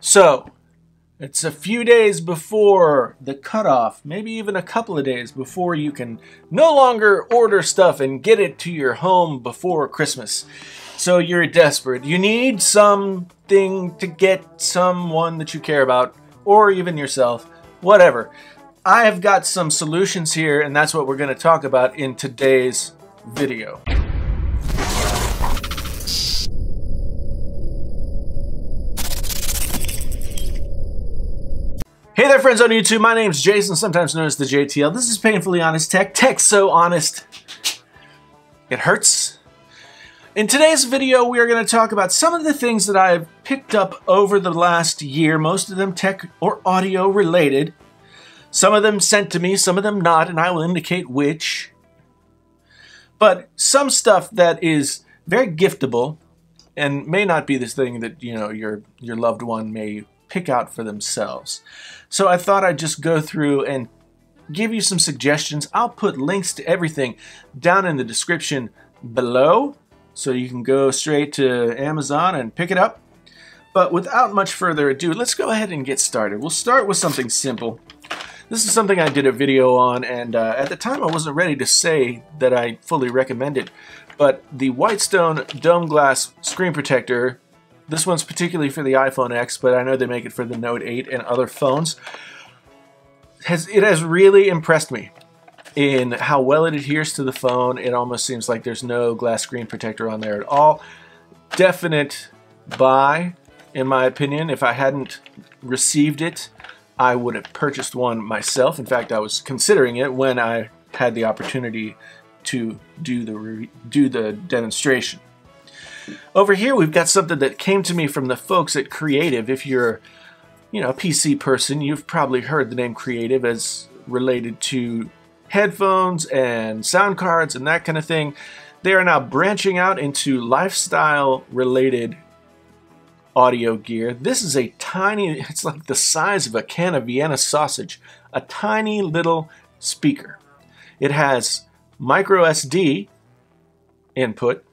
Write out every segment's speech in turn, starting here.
So, it's a few days before the cutoff, maybe even a couple of days before you can no longer order stuff and get it to your home before Christmas. So you're desperate. You need something to get someone that you care about, or even yourself, whatever. I have got some solutions here, and that's what we're going to talk about in today's video. Hey there friends on YouTube, my name's Jason, sometimes known as the JTL. This is Painfully Honest Tech. Tech's so honest, it hurts. In today's video, we are going to talk about some of the things that I've picked up over the last year, most of them tech or audio related. Some of them sent to me, some of them not, and I will indicate which. But some stuff that is very giftable and may not be this thing that, you know, your loved one may pick out for themselves. So I thought I'd just go through and give you some suggestions. I'll put links to everything down in the description below, so you can go straight to Amazon and pick it up. But without much further ado, let's go ahead and get started. We'll start with something simple. This is something I did a video on, and at the time I wasn't ready to say that I fully recommend it, but the Whitestone Dome Glass Screen Protector, this one's particularly for the iPhone X, but I know they make it for the Note 8 and other phones. It has really impressed me in how well it adheres to the phone. It almost seems like there's no glass screen protector on there at all. Definite buy, in my opinion. If I hadn't received it, I would have purchased one myself. In fact, I was considering it when I had the opportunity to do the demonstration. Over here, we've got something that came to me from the folks at Creative. If you're, a PC person, you've probably heard the name Creative as related to headphones and sound cards and that kind of thing. They are now branching out into lifestyle-related audio gear. This is a tiny, it's like the size of a can of Vienna sausage, a tiny little speaker. It has micro SD input.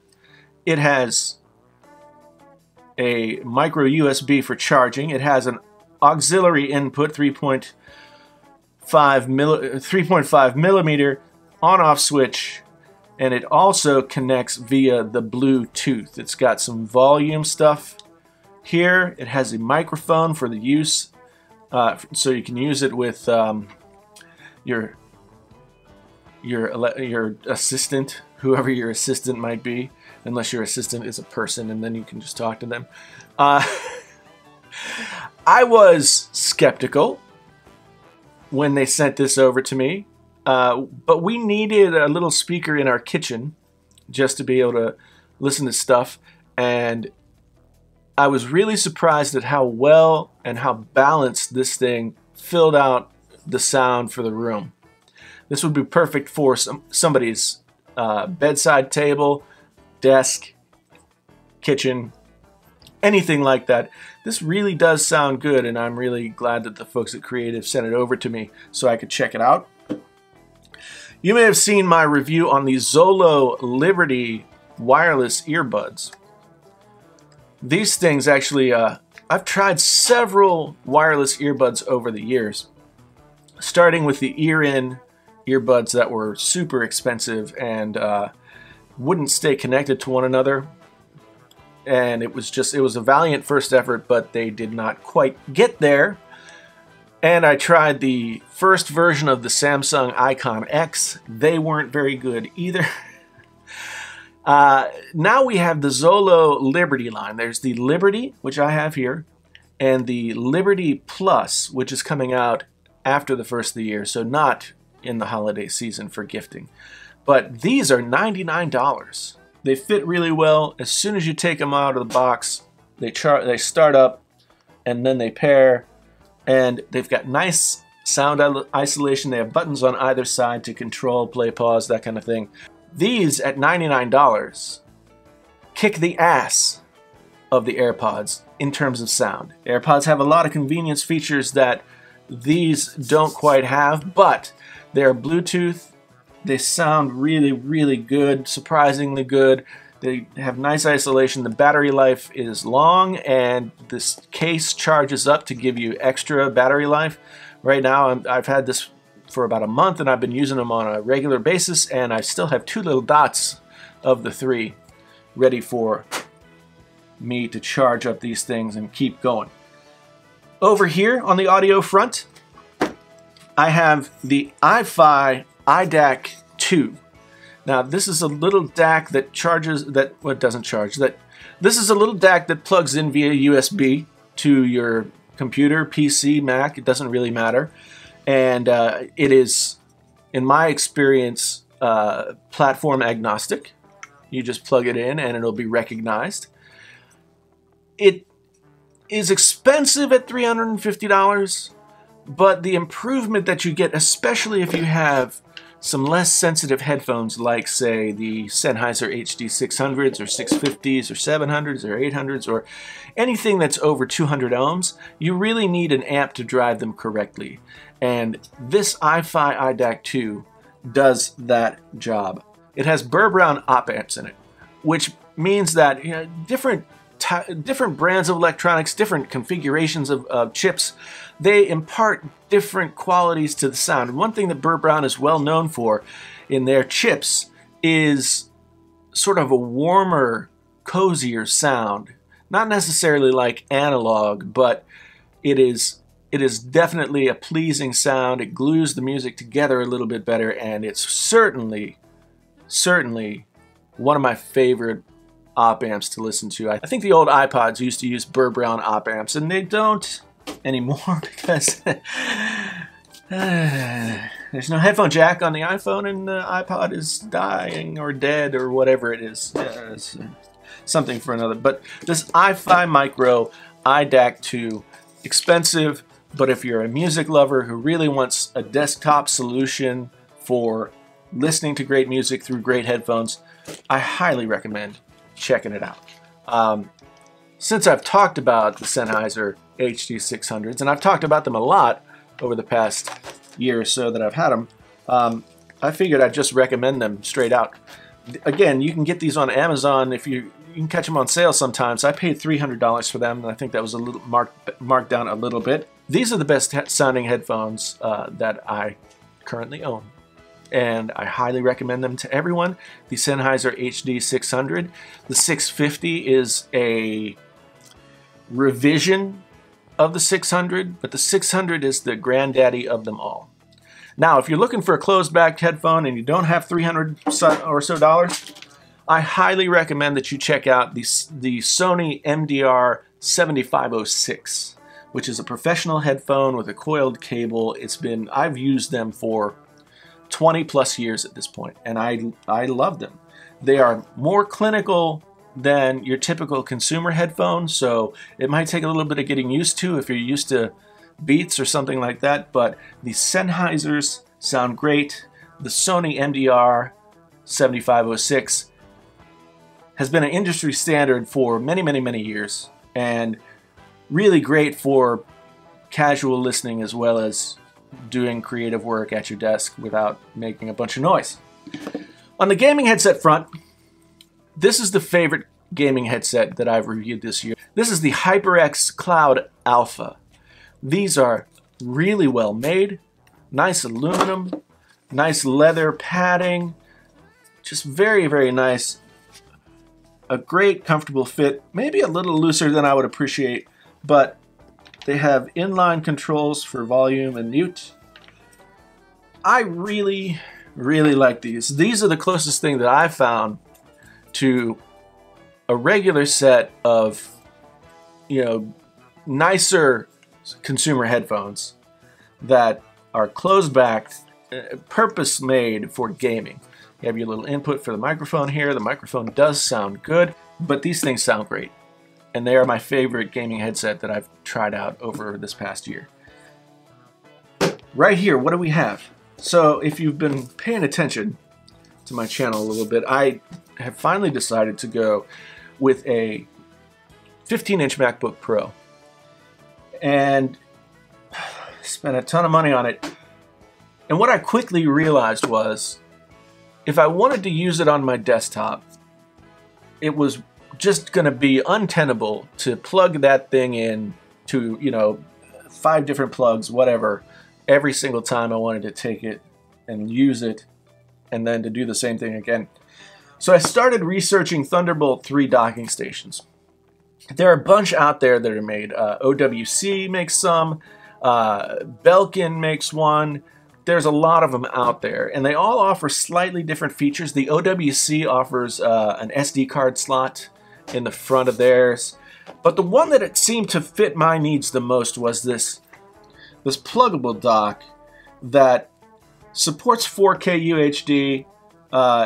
It has a micro USB for charging. It has an auxiliary input, 3.5 millimeter on-off switch, and it also connects via the Bluetooth. It's got some volume stuff here. It has a microphone for the use, so you can use it with your assistant, whoever your assistant might be. Unless your assistant is a person, and then you can just talk to them. I was skeptical when they sent this over to me, but we needed a little speaker in our kitchen just to be able to listen to stuff, and I was really surprised at how well and how balanced this thing filled out the sound for the room. This would be perfect for somebody's bedside table, desk, kitchen, anything like that. This really does sound good, and I'm really glad that the folks at Creative sent it over to me so I could check it out. You may have seen my review on the Zolo Liberty wireless earbuds. These things actually, I've tried several wireless earbuds over the years, starting with the ear-in earbuds that were super expensive and wouldn't stay connected to one another, and it was a valiant first effort, but they did not quite get there. And I tried the first version of the Samsung Icon X. They weren't very good either. Now we have the Zolo Liberty line. There's the Liberty, which I have here, and the Liberty Plus, which is coming out after the first of the year, so not in the holiday season for gifting. But these are $99. They fit really well. As soon as you take them out of the box, they start up, and then they pair, and they've got nice sound isolation. They have buttons on either side to control, play, pause, that kind of thing. These at $99 kick the ass of the AirPods in terms of sound. AirPods have a lot of convenience features that these don't quite have, but they're Bluetooth. They sound really, really good, surprisingly good. They have nice isolation. The battery life is long, and this case charges up to give you extra battery life. Right now, I've had this for about a month, and I've been using them on a regular basis, and I still have 2 little dots of the 3 ready for me to charge up these things and keep going. Over here on the audio front, I have the iFi iDAC 2. Now, this is a little DAC that charges, doesn't charge. This is a little DAC that plugs in via USB to your computer, PC, Mac. It doesn't really matter. And it is, in my experience, platform agnostic. You just plug it in and it'll be recognized. It is expensive at $350, but the improvement that you get, especially if you have some less sensitive headphones like, say, the Sennheiser HD600s or 650s or 700s or 800s or anything that's over 200 ohms, you really need an amp to drive them correctly. And this iFi iDAC 2 does that job. It has Burr Brown op amps in it, which means that different brands of electronics, different configurations of chips, they impart different qualities to the sound. And one thing that Burr Brown is well known for in their chips is sort of a warmer, cozier sound. Not necessarily like analog, but it is definitely a pleasing sound. It glues the music together a little bit better, and it's certainly one of my favorite op amps to listen to. I think the old iPods used to use Burr Brown op amps, and they don't anymore because there's no headphone jack on the iPhone, and the iPod is dying or dead or whatever it is. It's something for another. But this iFi Micro iDAC 2, expensive, but if you're a music lover who really wants a desktop solution for listening to great music through great headphones, I highly recommend checking it out. Since I've talked about the Sennheiser HD600s, and I've talked about them a lot over the past year or so that I've had them, I figured I'd just recommend them straight out. Again, you can get these on Amazon. If you can catch them on sale sometimes. I paid $300 for them, and I think that was a little marked down a little bit. These are the best sounding headphones that I currently own, and I highly recommend them to everyone. The Sennheiser HD600. The 650 is a revision of the 600, but the 600 is the granddaddy of them all. Now, if you're looking for a closed-back headphone and you don't have $300 or so, I highly recommend that you check out the Sony MDR 7506, which is a professional headphone with a coiled cable. I've used them for 20 plus years at this point, and I love them. They are more clinical than your typical consumer headphone, so it might take a little bit of getting used to if you're used to Beats or something like that, but the Sennheisers sound great. The Sony MDR 7506 has been an industry standard for many, many, many years, and really great for casual listening as well as doing creative work at your desk without making a bunch of noise. On the gaming headset front, this is the favorite gaming headset that I've reviewed this year. This is the HyperX Cloud Alpha. These are really well made, nice aluminum, nice leather padding, just very, very nice. A great comfortable fit, maybe a little looser than I would appreciate, but they have inline controls for volume and mute. I really, really like these. These are the closest thing that I've found to a regular set of, nicer consumer headphones that are closed-backed, purpose-made for gaming. You have your little input for the microphone here. The microphone does sound good, but these things sound great. And they are my favorite gaming headset that I've tried out over this past year. Right here, what do we have? So if you've been paying attention to my channel a little bit, I have finally decided to go with a 15-inch MacBook Pro. And spent a ton of money on it. And what I quickly realized was, if I wanted to use it on my desktop, it was just going to be untenable to plug that thing in to, you know, 5 different plugs, whatever, every single time I wanted to take it and use it, and then to do the same thing again. So I started researching Thunderbolt 3 docking stations. There are a bunch out there that are made. OWC makes some, Belkin makes one. There's a lot of them out there, and they all offer slightly different features. The OWC offers an SD card slot in the front of theirs, but the one that it seemed to fit my needs the most was this pluggable dock that supports 4K UHD.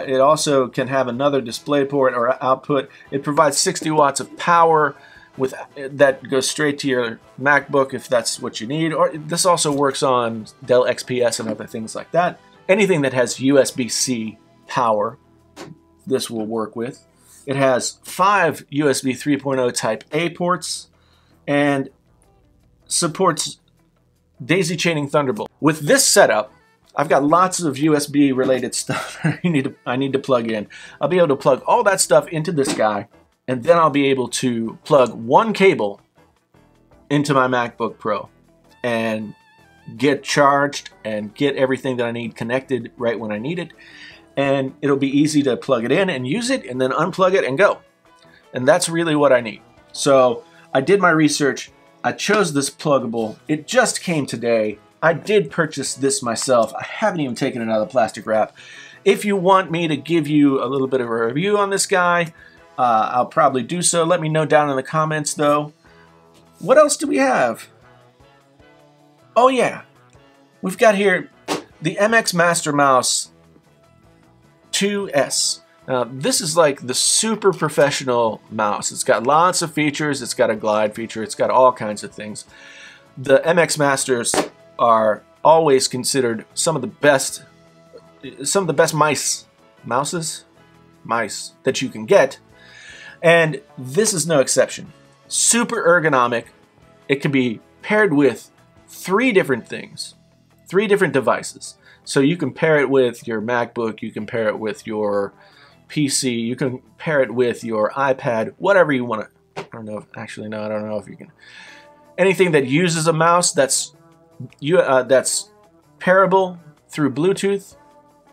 It also can have another display port or output. It provides 60 watts of power that goes straight to your MacBook if that's what you need. Or this also works on Dell XPS and other things like that. Anything that has USB-C power, this will work with. It has 5 USB 3.0 Type A ports and supports daisy chaining Thunderbolt. With this setup, I've got lots of USB related stuff I need to plug in. I'll be able to plug all that stuff into this guy, and then I'll be able to plug one cable into my MacBook Pro and get charged and get everything that I need connected right when I need it. And it'll be easy to plug it in and use it and then unplug it and go. And that's really what I need. So I did my research. I chose this pluggable. It just came today. I did purchase this myself. I haven't even taken it out of the plastic wrap. If you want me to give you a little bit of a review on this guy, I'll probably do so. Let me know down in the comments, though. What else do we have? Oh, yeah. We've got here the MX Master Mouse 2S. Now, this is like the super professional mouse. It's got lots of features. It's got a glide feature. It's got all kinds of things. The MX Masters are always considered some of the best mice that you can get. And this is no exception. Super ergonomic. It can be paired with 3 different things, 3 different devices. So you can pair it with your MacBook, you can pair it with your PC, you can pair it with your iPad, whatever you want to. I don't know. Actually, no, I don't know if you can. Anything that uses a mouse that's pairable through Bluetooth,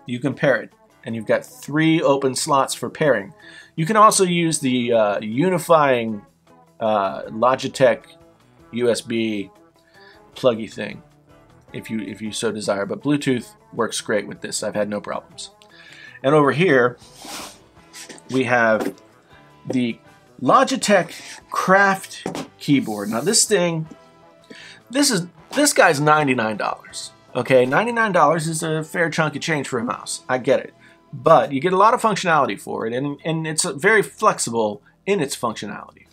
you can pair it. And you've got 3 open slots for pairing. You can also use the unifying Logitech USB pluggy thing if you so desire. But Bluetooth works great with this. I've had no problems. And over here we have the Logitech Craft keyboard. Now this guy's $99. Okay, $99 is a fair chunk of change for a mouse. I get it. But you get a lot of functionality for it, and it's very flexible in its functionality.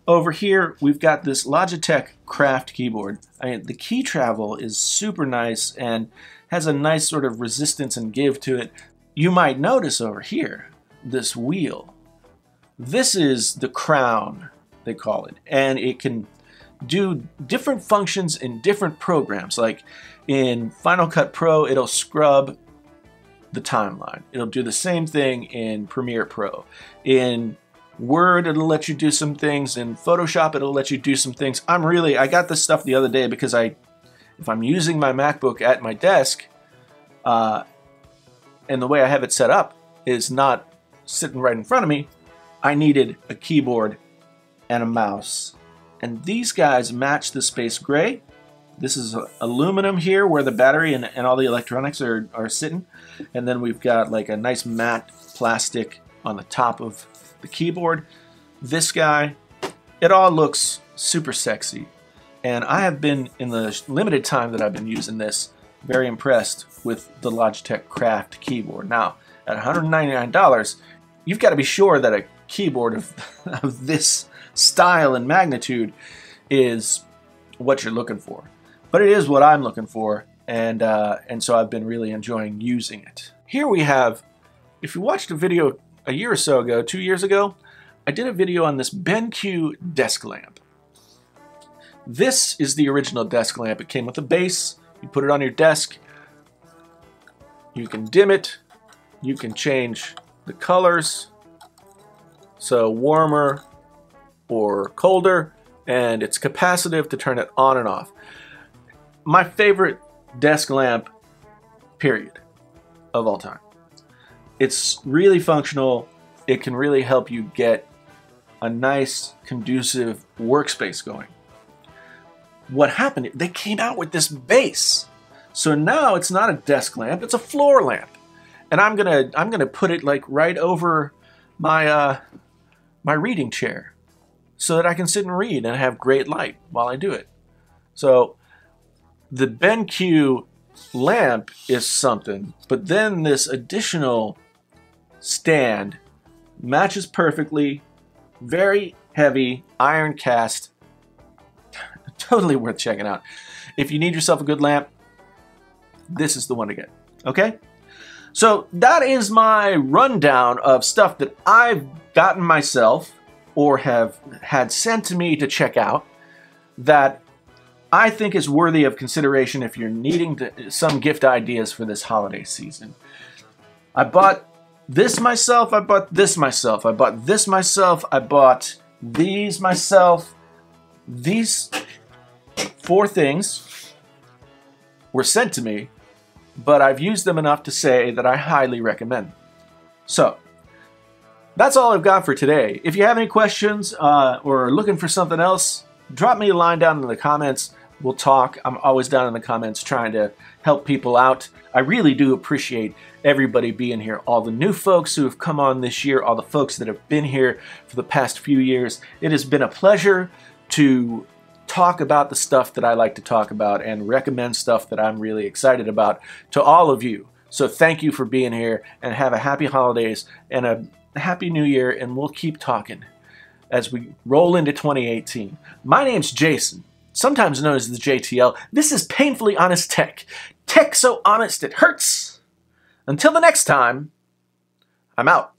Over here, we've got this Logitech Craft keyboard. The key travel is super nice and has a nice sort of resistance and give to it. You might notice over here, this wheel. This is the crown, they call it, and it can do different functions in different programs. Like in Final Cut Pro, it'll scrub the timeline. It'll do the same thing in Premiere Pro. In Word, it'll let you do some things. In Photoshop, it'll let you do some things. I got this stuff the other day because if I'm using my MacBook at my desk, and the way I have it set up is not sitting right in front of me, I needed a keyboard and a mouse. And these guys match the space gray. This is aluminum here where the battery and all the electronics are sitting. And then we've got like a nice matte plastic on the top of the keyboard. This guy, it all looks super sexy. And I have been, in the limited time that I've been using this, very impressed with the Logitech Craft keyboard. Now, at $199, you've got to be sure that a keyboard of this style and magnitude is what you're looking for. But it is what I'm looking for, and so I've been really enjoying using it. Here we have, if you watched a video a year or so ago, 2 years ago, I did a video on this BenQ desk lamp. This is the original desk lamp. It came with a base. You put it on your desk. You can dim it. You can change the colors. So warmer or colder, and it's capacitive to turn it on and off. My favorite desk lamp, period, of all time. It's really functional. It can really help you get a nice, conducive workspace going. What happened? They came out with this base. So now it's not a desk lamp, it's a floor lamp. And I'm gonna put it like right over my my reading chair so that I can sit and read and have great light while I do it. So the BenQ lamp is something, but then this additional stand matches perfectly, very heavy, iron cast, totally worth checking out. If you need yourself a good lamp, this is the one to get, okay? So that is my rundown of stuff that I've gotten myself or have had sent to me to check out that I think is worthy of consideration if you're needing some gift ideas for this holiday season. I bought this myself, I bought this myself, I bought this myself, I bought these myself. These 4 things were sent to me, but I've used them enough to say that I highly recommend them. So, that's all I've got for today. If you have any questions or are looking for something else, drop me a line down in the comments. We'll talk. I'm always down in the comments trying to help people out. I really do appreciate everybody being here. All the new folks who have come on this year, all the folks that have been here for the past few years. It has been a pleasure to talk about the stuff that I like to talk about and recommend stuff that I'm really excited about to all of you. So thank you for being here, and have a happy holidays and a happy new year, and we'll keep talking as we roll into 2018. My name's Jason, sometimes known as the JTL. This is Painfully Honest Tech. Tech so honest it hurts. Until the next time, I'm out.